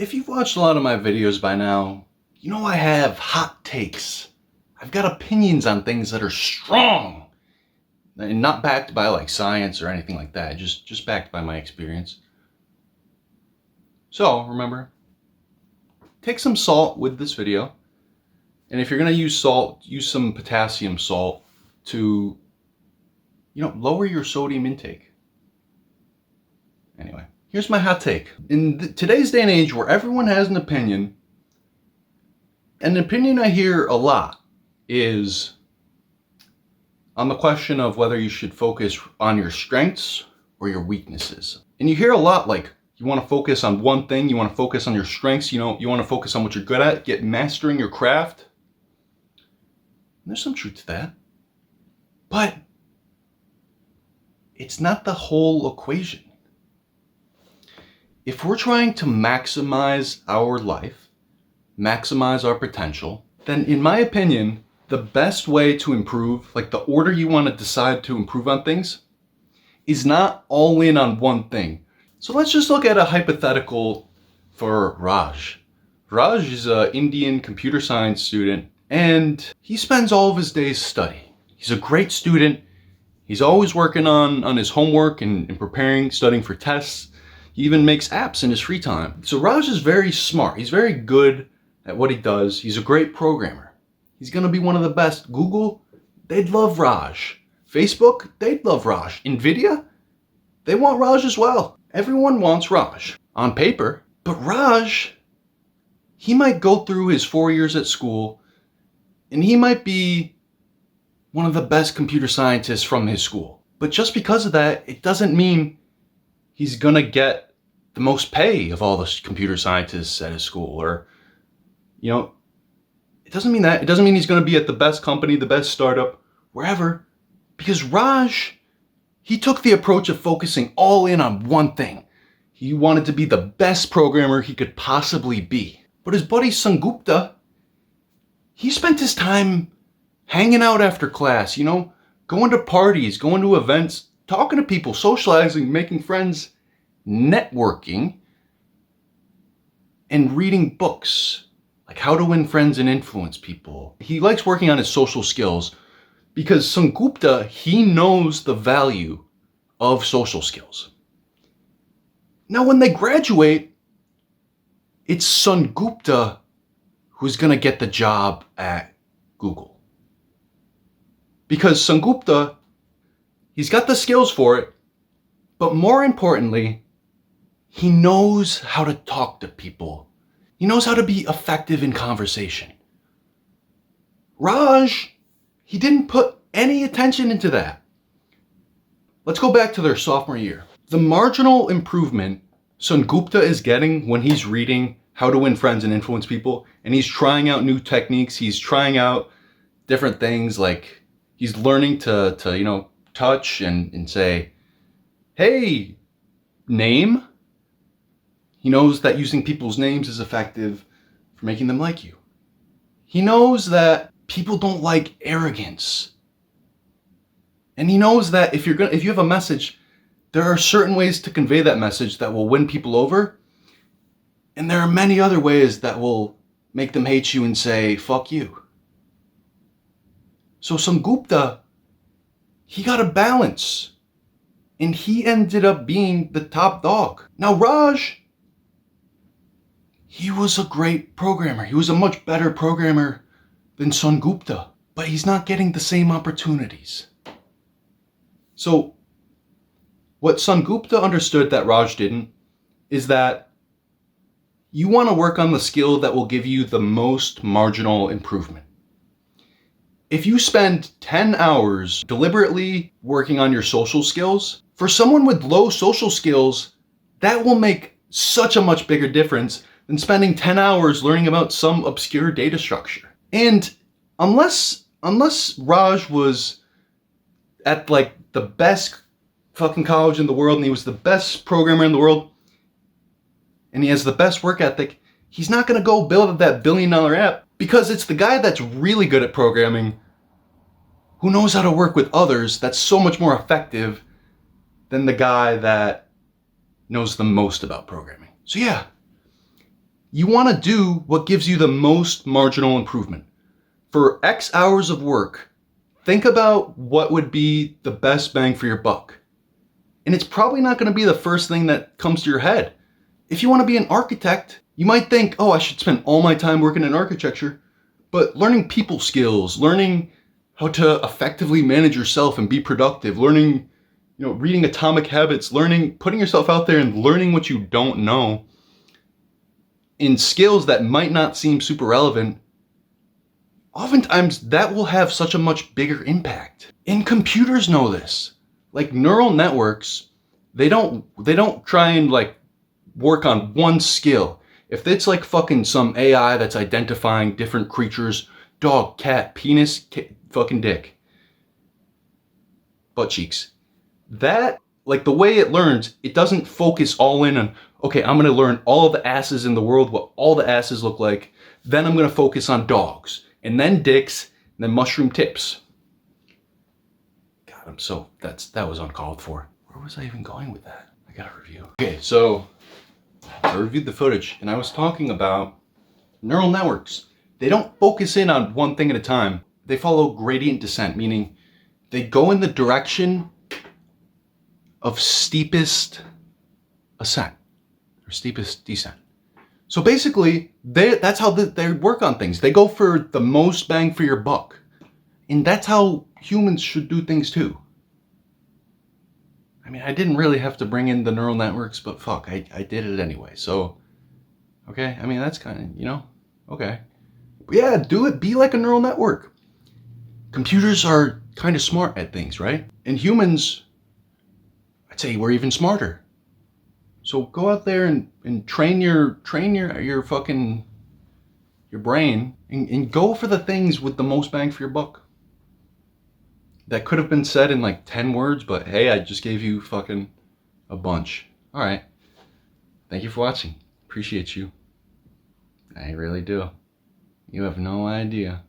If you've watched a lot of my videos by now, you know I have hot takes. I've got opinions on things that are strong and not backed by like science or anything like that, just backed by my experience. So remember, take some salt with this video. And if you're gonna use salt, use some potassium salt to, lower your sodium intake. Anyway, here's my hot take. In today's day and age where everyone has an opinion I hear a lot is on the question of whether you should focus on your strengths or your weaknesses. And you hear a lot like, you want to focus on one thing, you want to focus on your strengths, you want to focus on what you're good at, get mastering your craft. And there's some truth to that. But it's not the whole equation. If we're trying to maximize our life, maximize our potential, then in my opinion, the best way to improve, like the order you want to decide to improve on things, is not all in on one thing. So let's just look at a hypothetical for Raj. Raj is an Indian computer science student, and he spends all of his days studying. He's a great student. He's always working on his homework and preparing, studying for tests. He even makes apps in his free time. So Raj is very smart. He's very good at what he does. He's a great programmer. He's going to be one of the best. Google, they'd love Raj. Facebook, they'd love Raj. Nvidia, they want Raj as well. Everyone wants Raj on paper. But Raj, he might go through his 4 years at school and he might be one of the best computer scientists from his school. But just because of that, it doesn't mean he's gonna get the most pay of all the computer scientists at his school, or, it doesn't mean that. It doesn't mean he's gonna be at the best company, the best startup, wherever. Because Raj, he took the approach of focusing all in on one thing. He wanted to be the best programmer he could possibly be. But his buddy Sangupta, he spent his time hanging out after class, going to parties, going to events, talking to people, socializing, making friends, networking, and reading books, like How to Win Friends and Influence People. He likes working on his social skills because Sangupta, he knows the value of social skills. Now, when they graduate, it's Sangupta who's gonna get the job at Google. Because Sangupta, he's got the skills for it, but more importantly, he knows how to talk to people. He knows how to be effective in conversation. Raj, he didn't put any attention into that. Let's go back to their sophomore year. The marginal improvement Sangupta is getting when he's reading How to Win Friends and Influence People, and he's trying out new techniques, he's trying out different things, like he's learning to touch and say, hey, name. He knows that using people's names is effective for making them like you. He knows that people don't like arrogance. And he knows that if you have a message, there are certain ways to convey that message that will win people over. And there are many other ways that will make them hate you and say, fuck you. So Sangupta, he got a balance. And he ended up being the top dog. Now Raj, he was a great programmer. He was a much better programmer than Sangupta. But he's not getting the same opportunities. So what Sangupta understood that Raj didn't is that you want to work on the skill that will give you the most marginal improvement. If you spend 10 hours deliberately working on your social skills, for someone with low social skills, that will make such a much bigger difference than spending 10 hours learning about some obscure data structure. And unless Raj was at like the best fucking college in the world and he was the best programmer in the world and he has the best work ethic, he's not gonna go build that $1 billion app, because it's the guy that's really good at programming who knows how to work with others that's so much more effective than the guy that knows the most about programming. So yeah, You want to do what gives you the most marginal improvement. For X hours of work, think about what would be the best bang for your buck. And it's probably not going to be the first thing that comes to your head. If you want to be an architect, you might think, oh, I should spend all my time working in architecture. But learning people skills, learning how to effectively manage yourself and be productive, learning, reading Atomic Habits, putting yourself out there and learning what you don't know in skills that might not seem super relevant, oftentimes that will have such a much bigger impact. And computers know this. Like neural networks, they don't try and like work on one skill. If it's like fucking some AI that's identifying different creatures, dog, cat, penis, fucking dick, butt cheeks, that, like the way it learns, it doesn't focus all in on, okay, I'm gonna learn all of the asses in the world, what all the asses look like, then I'm gonna focus on dogs, and then dicks, and then mushroom tips. God, that was uncalled for. Where was I even going with that? I gotta review. Okay, so I reviewed the footage and I was talking about neural networks. They don't focus in on one thing at a time. They follow gradient descent, meaning they go in the direction of steepest ascent or steepest descent. So basically, that's how they work on things. They go for the most bang for your buck. And that's how humans should do things too. I mean, I didn't really have to bring in the neural networks, but fuck, I did it anyway. So, okay, I mean, that's kind of, okay. But yeah, do it. Be like a neural network. Computers are kind of smart at things, right? And humans, I'd say we're even smarter. So go out there and train your fucking, your brain and go for the things with the most bang for your buck. That could have been said in like 10 words, but hey, I just gave you fucking a bunch. All right. Thank you for watching. Appreciate you. I really do. You have no idea.